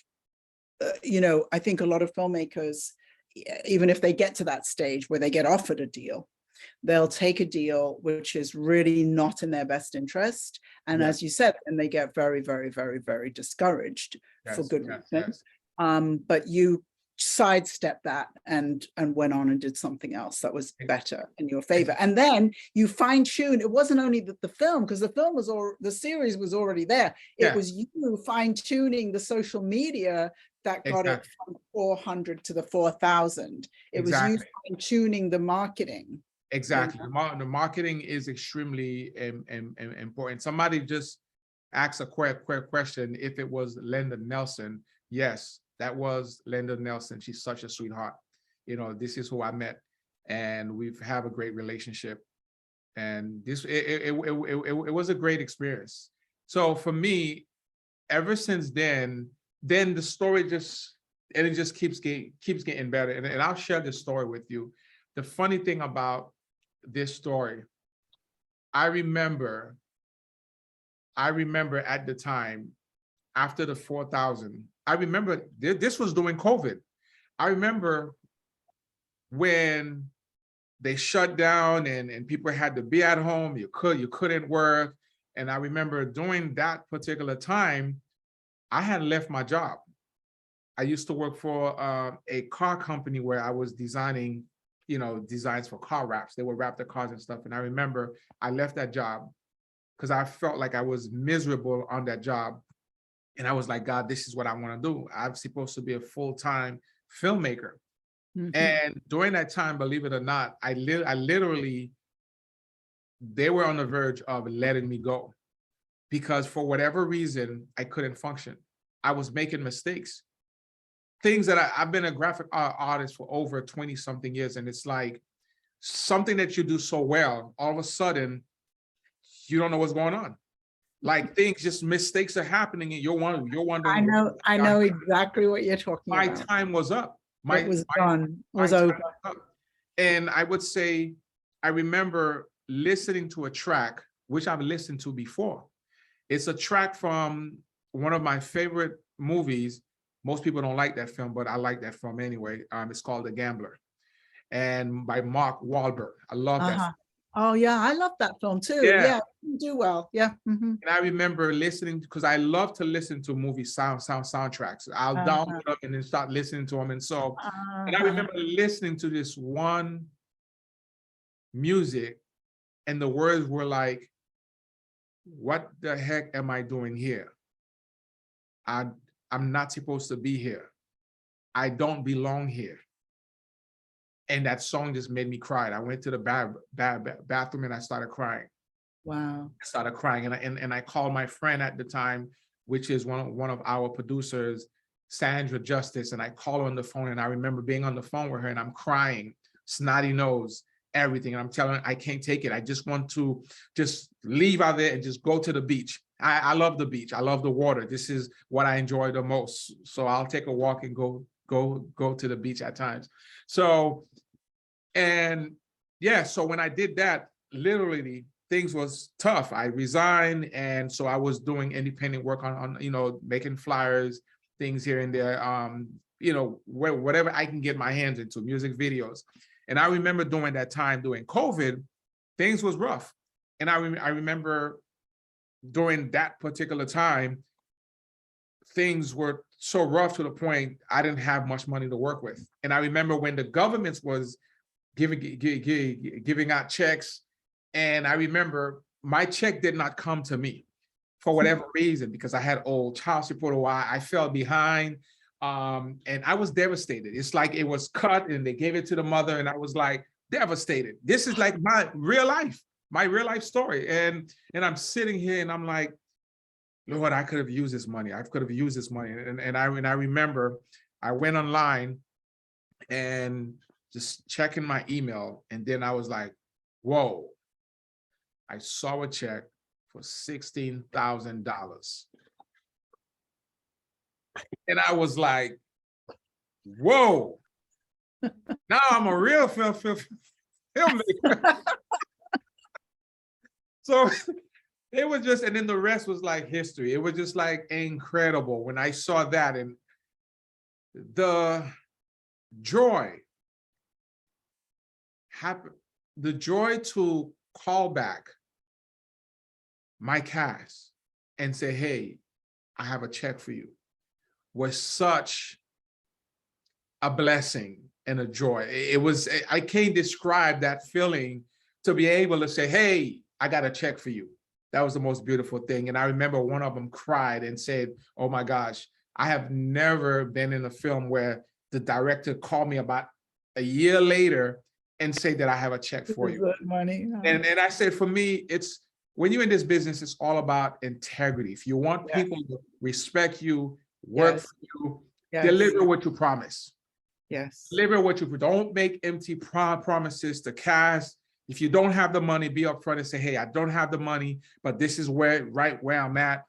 you know, I think a lot of filmmakers, even if they get to that stage where they get offered a deal, they'll take a deal which is really not in their best interest. And as you said, and they get very, very, very, very discouraged for good reason. But you sidestepped that and went on and did something else that was better in your favor. And then you fine-tuned. It wasn't only the film, because the film was all, the series was already there. It was you fine-tuning the social media that got it from 400 to the 4,000. It was you fine-tuning the marketing. Exactly. The marketing is extremely important. Somebody just asked a quick question if it was Linda Nelson. Yes, that was Linda Nelson. She's such a sweetheart. You know, this is who I met, and we've have a great relationship. And this it was a great experience. So for me, ever since then the story just keeps getting better. And I'll share this story with you. The funny thing about this story, I remember at the time, after the 4,000, I remember this was during COVID. I remember when they shut down and people had to be at home, you couldn't work. And I remember during that particular time, I had left my job. I used to work for a car company where I was designing, you know, designs for car wraps. They would wrap the cars and stuff. And I remember I left that job because I felt like I was miserable on that job. And I was like, God, this is what I want to do. I'm supposed to be a full-time filmmaker. And during that time, believe it or not, I literally, they were on the verge of letting me go because for whatever reason, I couldn't function. I was making mistakes. Things that I've been a graphic artist for over 20 something years. And it's like something that you do so well, all of a sudden, you don't know what's going on. Like things, just mistakes are happening and you're wondering. I know exactly what you're talking about. My time was up. It was done, was over. And I would say, I remember listening to a track, which I've listened to before. It's a track from one of my favorite movies. Most people don't like that film, but I like that film anyway. It's called The Gambler, and by Mark Wahlberg. I love that film. Oh yeah, I love that film too. Yeah, do well. Yeah. And I remember listening because I love to listen to movie soundtracks. I'll download them and then start listening to them. And so, and I remember listening to this one music, and the words were like, "What the heck am I doing here? I'm not supposed to be here. I don't belong here." And that song just made me cry. I went to the bathroom and I started crying. Wow. I started crying, and I called my friend at the time, which is one of our producers, Sandra Justice, and I called her on the phone, and I remember being on the phone with her, and I'm crying, snotty nose, everything, and I'm telling her I can't take it. I just want to just leave out there and just go to the beach. I love the beach. I love the water. This is what I enjoy the most. So I'll take a walk and go to the beach at times. So, and yeah, so when I did that, literally things was tough. I resigned, and so I was doing independent work on you know, making flyers, things here and there, you know, whatever I can get my hands into, music videos. And I remember during that time, during COVID, things was rough. And I remember during that particular time, things were so rough to the point I didn't have much money to work with. And I remember when the government was giving out checks, and I remember my check did not come to me for whatever reason, because I had old child support, or I fell behind, and I was devastated. It's like it was cut and they gave it to the mother, and I was like devastated. This is like my real life story. And I'm sitting here and I'm like, Lord, I could have used this money. I could have used this money. And I remember I went online and just checking my email, and then I was like, whoa, I saw a check for $16,000. And I was like, whoa, now I'm a real filmmaker. So it was just, and then the rest was like history. It was just like incredible when I saw that, and the joy happened, the joy to call back my cast and say, hey, I have a check for you, was such a blessing and a joy. It was, I can't describe that feeling to be able to say, hey, I got a check for you. That was the most beautiful thing. And I remember one of them cried and said, oh my gosh, I have never been in a film where the director called me about a year later and say that I have a check for you. Money. And I said, for me, it's, when you're in this business, it's all about integrity. If you want people to respect you, work for you, deliver what you promise. Deliver what you, don't make empty promises to cast. If you don't have the money, be upfront and say, hey, I don't have the money, but this is right where I'm at.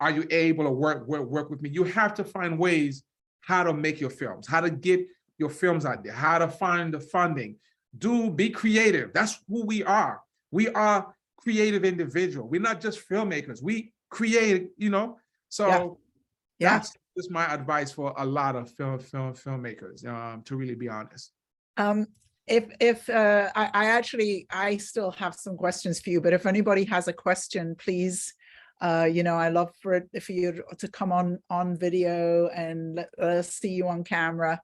Are you able to work with me? You have to find ways how to make your films, how to get your films out there, how to find the funding. Be creative. That's who we are. We are creative individuals. We're not just filmmakers. We create, you know. So that's just my advice for a lot of filmmakers, to really be honest. I still have some questions for you, but if anybody has a question, please, you know, I love for you to come on video and let us see you on camera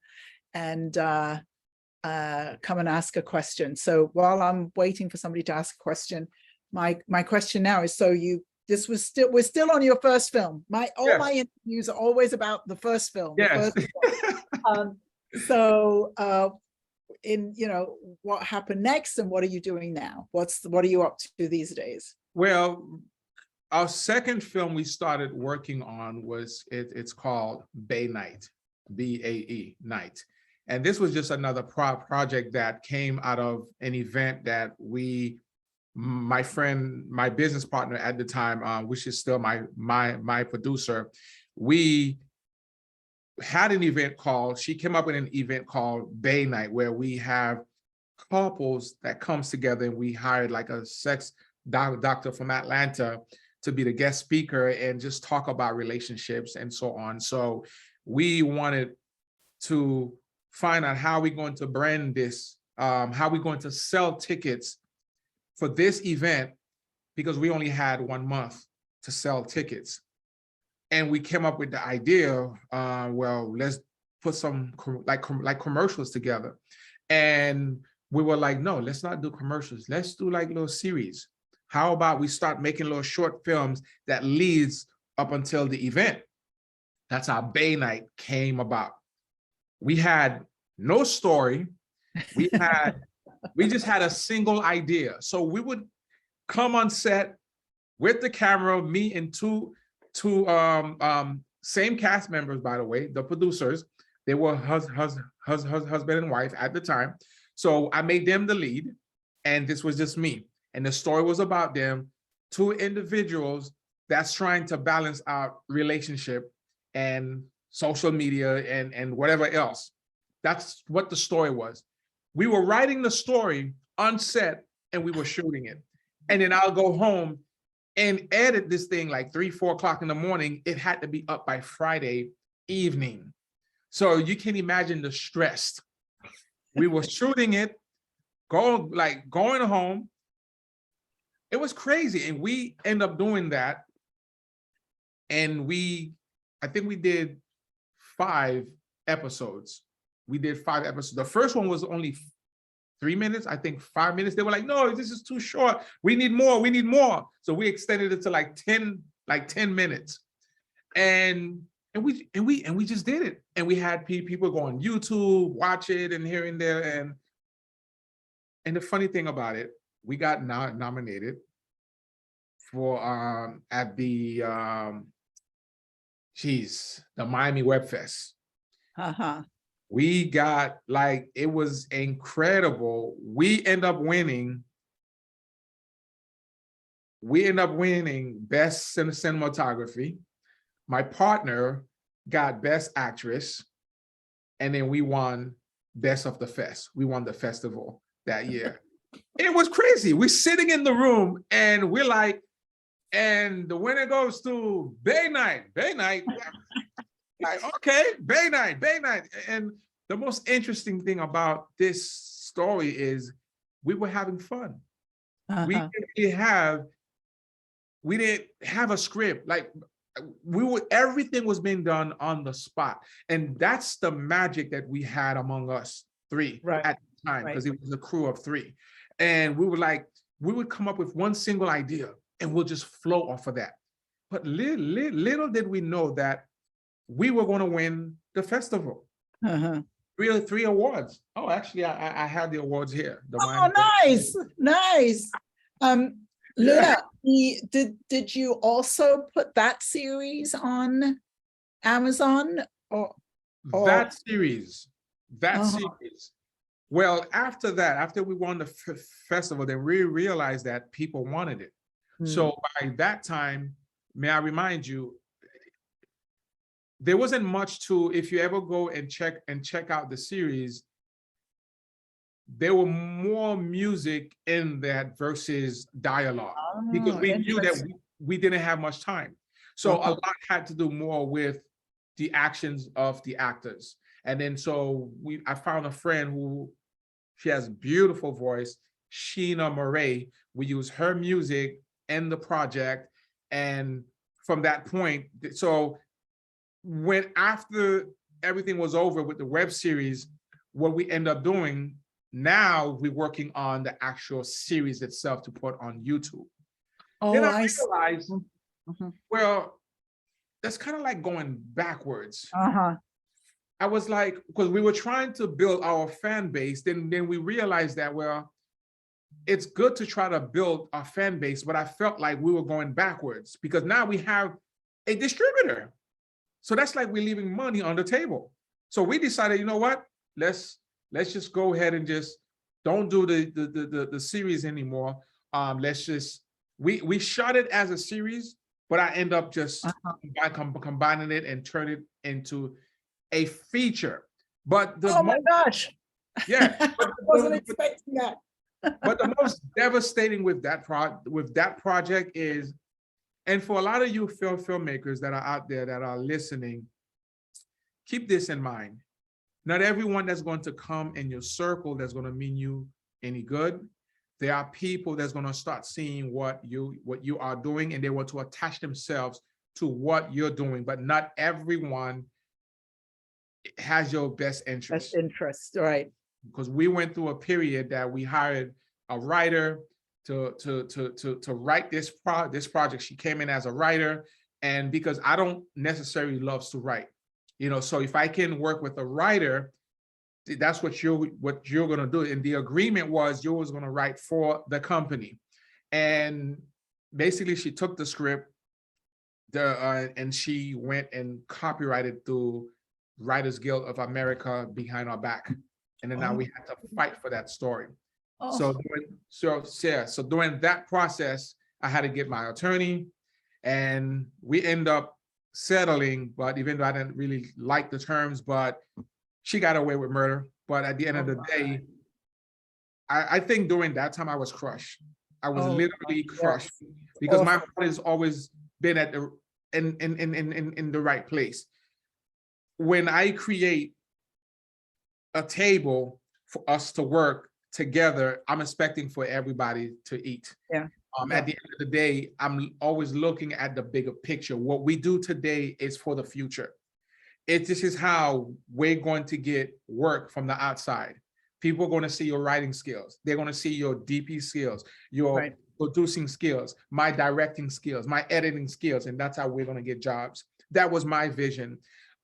and come and ask a question. So while I'm waiting for somebody to ask a question, my question now is, so we're still on your first film. All my interviews are always about the first film. Yes. The first film. In, you know, what happened next and what are you doing now? What are you up to these days? Well, our second film we started working on was, it's called Bay Night, BAE Night. And this was just another project that came out of an event that my friend, my business partner at the time, which is still my producer, we had an event called, she came up with an event called Bay Night, where we have couples that comes together, and we hired like a sex doctor from Atlanta to be the guest speaker and just talk about relationships and so on. So we wanted to find out how we're going to brand this, how we're going to sell tickets for this event, because we only had 1 month to sell tickets. And we came up with the idea, well, let's put some like commercials together. And we were like, no, let's not do commercials. Let's do like little series. How about we start making little short films that leads up until the event? That's how Bay Night came about. We had no story. We just had a single idea. So we would come on set with the camera, me and two same cast members, by the way, the producers. They were husband and wife at the time. So I made them the lead, and this was just me. And the story was about them, two individuals that's trying to balance out relationship and social media and whatever else. That's what the story was. We were writing the story on set and we were shooting it. And then I'll go home and edit this thing like 3, 4 o'clock in the morning. It had to be up by Friday evening. So you can imagine the stress. We were shooting it, going home. It was crazy. And we end up doing that. And I think we did 5 episodes. We did 5 episodes. The first one was only 3 minutes, I think 5 minutes. They were like, no, this is too short. We need more, we need more. So we extended it to like 10 minutes. And we just did it. And we had people go on YouTube, watch it and here and there. And the funny thing about it, we got nominated for at the the Miami Web Fest. We got it was incredible. We end up winning We end up winning Best Cinematography. My partner got Best Actress, and then we won Best of the Fest. We won the festival that year. It was crazy. We're sitting in the room and we're like, and the winner goes to Bay Night. Bay Night. Like, okay, Bay Night, Bay Night. And the most interesting thing about this story is we were having fun. We didn't have a script. Like everything was being done on the spot. And that's the magic that we had among us three at the time, because it was a crew of three. And we would come up with one single idea and we'll just flow off of that. But little did we know that we were going to win the festival. Three awards. Oh, actually, I have the awards here. Nice. Luner, did you also put that series on Amazon or that series? Well, after that, after we won the festival, then we realized that people wanted it. So by that time, may I remind you, there wasn't much to, if you ever go and check out the series, there were more music in that versus dialogue, because we knew that we didn't have much time. So a lot had to do more with the actions of the actors. And then so I found a friend who, she has a beautiful voice, Sheena Murray. We use her music in the project. And from that point, so after everything was over with the web series, what we end up doing now, we're working on the actual series itself to put on YouTube. Then I realized, well, that's kind of like going backwards. I was like, because we were trying to build our fan base, then we realized that, well, it's good to try to build our fan base, but I felt like we were going backwards because now we have a distributor. So that's like we're leaving money on the table. So we decided, you know what? Let's just go ahead and just don't do the series anymore. Let's just, we shot it as a series, but I end up just combining it and turn it into a feature. But the my gosh. Yeah. I wasn't expecting that. But the most devastating with that project is, and for a lot of you filmmakers that are out there that are listening, keep this in mind. Not everyone that's going to come in your circle that's going to mean you any good. There are people that's going to start seeing what you are doing, and they want to attach themselves to what you're doing, but not everyone has your best interest. Right. Because we went through a period that we hired a writer to write this project. She came in as a writer, and because I don't necessarily love to write, so if I can work with a writer, that's what you're going to do. And the agreement was you was going to write for the company. And basically she took the script and she went and copyrighted through Writers Guild of America behind our back. And then now we had to fight for that story. So during that process, I had to get my attorney, and we end up settling, but even though I didn't really like the terms, but she got away with murder. But at the end of the day, I think during that time I was crushed. I was literally crushed because my heart has always been at in the right place. When I create a table for us to work together, I'm expecting for everybody to eat. At the end of the day, I'm always looking at the bigger picture. What we do today is for the future. This is how we're going to get work from the outside. People are going to see your writing skills. They're going to see your DP skills, your producing skills, my directing skills, my editing skills, and that's how we're going to get jobs. That was my vision.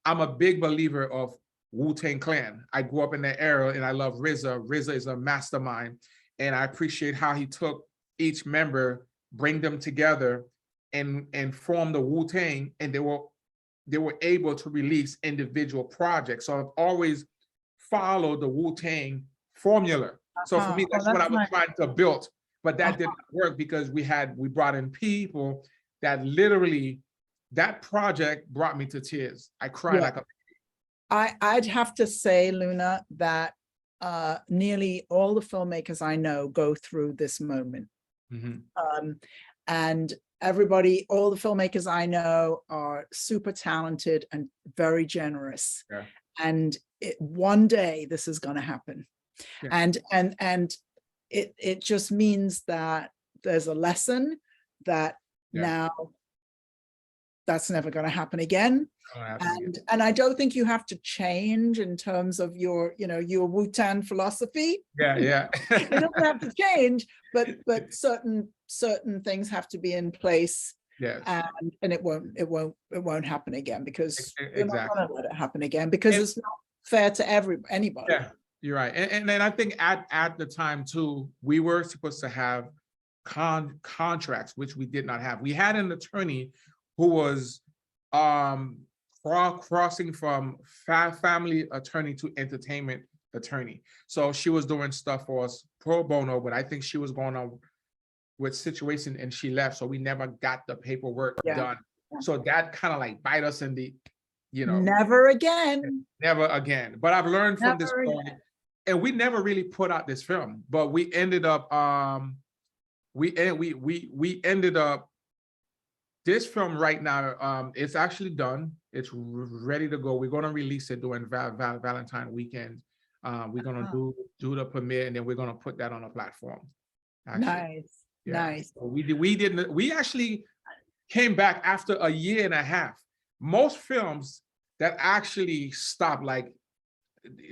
I'm a big believer of Wu-Tang Clan. I grew up in that era, and I love RZA. RZA is a mastermind, and I appreciate how he took each member, bring them together, and form the Wu-Tang, and they were able to release individual projects. So I've always followed the Wu-Tang formula. So for me, that's what I was trying to build. but that did not work because we brought in people that literally, that project brought me to tears. I cried like a I'd have to say, Luner, that nearly all the filmmakers I know go through this moment. And everybody, all the filmmakers I know are super talented and very generous. Yeah. And one day this is going to happen. Yeah. And it just means that there's a lesson that now that's never going to happen again. And I don't think you have to change in terms of your, your Wu-Tang philosophy. Yeah. You don't have to change, but certain things have to be in place. Yes. And it won't happen again, because Exactly. we're not going to let it happen again, because it's not fair to anybody. Yeah, you're right. And then I think at the time too, we were supposed to have contracts, which we did not have. We had an attorney who was crossing from family attorney to entertainment attorney. So she was doing stuff for us pro bono, but I think she was going on with situation and she left. So we never got the paperwork done. So that kind of like bite us in the, never again. Never again. But I've learned from this story, and we never really put out this film, but we ended up we ended up, this film right now, it's actually done. It's ready to go. We're going to release it during Valentine weekend. We're going to do the premiere, and then we're going to put that on a platform. Actually. Nice. So we actually came back after a year and a half. Most films that actually stop, like,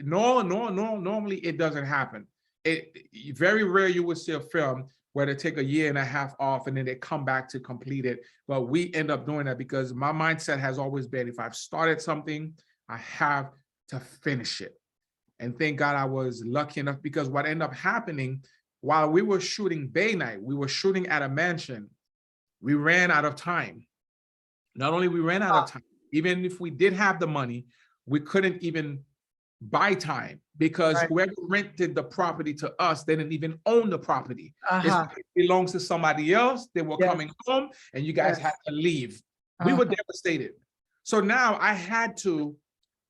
normally it doesn't happen. Very rare you would see a film where they take a year and a half off and then they come back to complete it. But we end up doing that because my mindset has always been, if I've started something, I have to finish it. And thank God I was lucky enough, because what ended up happening while we were shooting Bay Night, we were shooting at a mansion. We ran out of time. Not only we ran out of time, even if we did have the money, we couldn't even buy time, because whoever rented the property to us, they didn't even own the property. It belongs to somebody else. They were coming home and you guys had to leave. We were devastated. So now I had to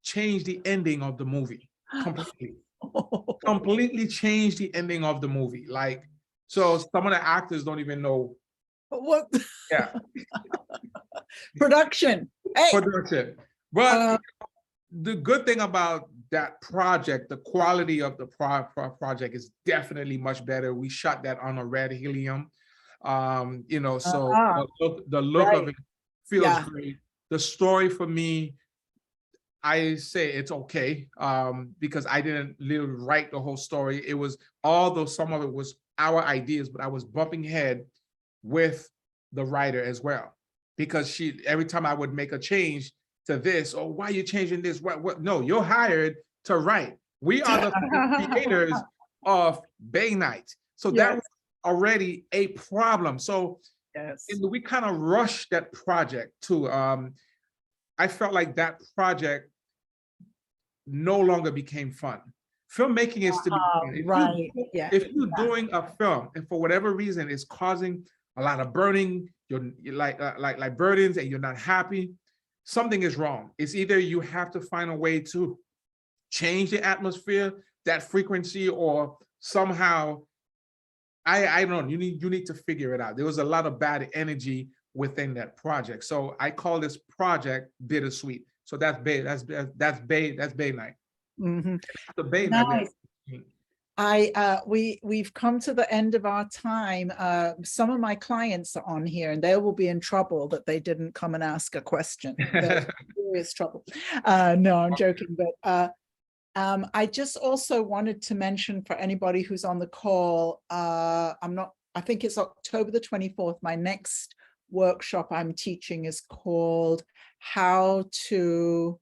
change the ending of the movie completely. Completely change the ending of the movie. Like, so some of the actors don't even know. What? Yeah. Production. Hey. Production. But the good thing about that project, the quality of the project is definitely much better. We shot that on a red helium, so the look of it feels great. The story for me, I say it's okay, because I didn't literally write the whole story. It was, although some of it was our ideas, but I was bumping head with the writer as well, because every time I would make a change to this, or why are you changing this? What? No, you're hired to write. We are the creators of Bay Night. So that was already a problem. So we kind of rushed that project too. I felt like that project no longer became fun. Filmmaking is to be fun. If you're doing a film and for whatever reason it's causing a lot of burning, you're like burdens, and you're not happy, something is wrong. It's either you have to find a way to change the atmosphere, that frequency, or somehow, I don't know, you need to figure it out. There was a lot of bad energy within that project. So I call this project Bittersweet. So that's Bay Night. The Bay Night. We've come to the end of our time. Some of my clients are on here and they will be in trouble that they didn't come and ask a question. Serious trouble. No, I'm joking, but I just also wanted to mention for anybody who's on the call, I think it's October the 24th. My next workshop I'm teaching is called How to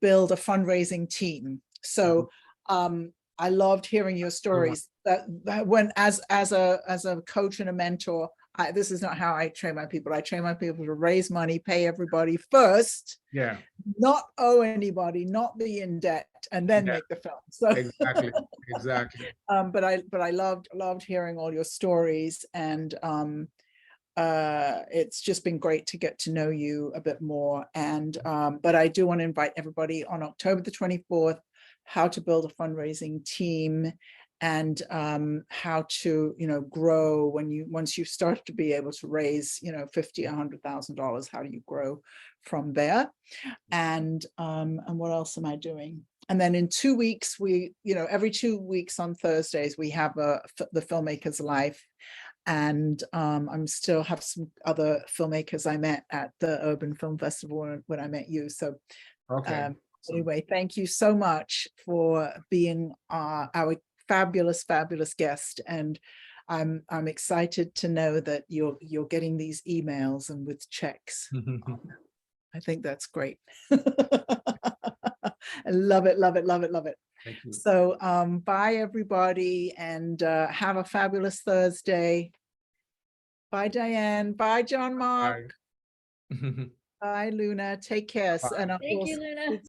Build a Fundraising Team. So I loved hearing your stories. That when as a coach and a mentor, this is not how I train my people. I train my people to raise money, pay everybody first, Yeah, not owe anybody, not be in debt, and then yeah, make the film. So exactly, exactly. but I loved hearing all your stories, and it's just been great to get to know you a bit more. And but I do want to invite everybody on October the 24th, how to build a fundraising team, and how to, you know, grow once you start to be able to raise, you know, $50, $100,000, how do you grow from there? And what else am I doing? And then in 2 weeks, we, you know, every 2 weeks on Thursdays, we have the Filmmakers Life. And I'm still have some other filmmakers I met at the Urban Film Festival when I met you. So Okay. anyway, thank you so much for being our fabulous guest. And I'm excited to know that you're getting these emails and with checks. I think that's great. I love it. Thank you. So bye everybody, and have a fabulous Thursday. Bye Diane. Bye John Mark. Bye. Bye Luna. Take care. Bye. And Thank you, Luna.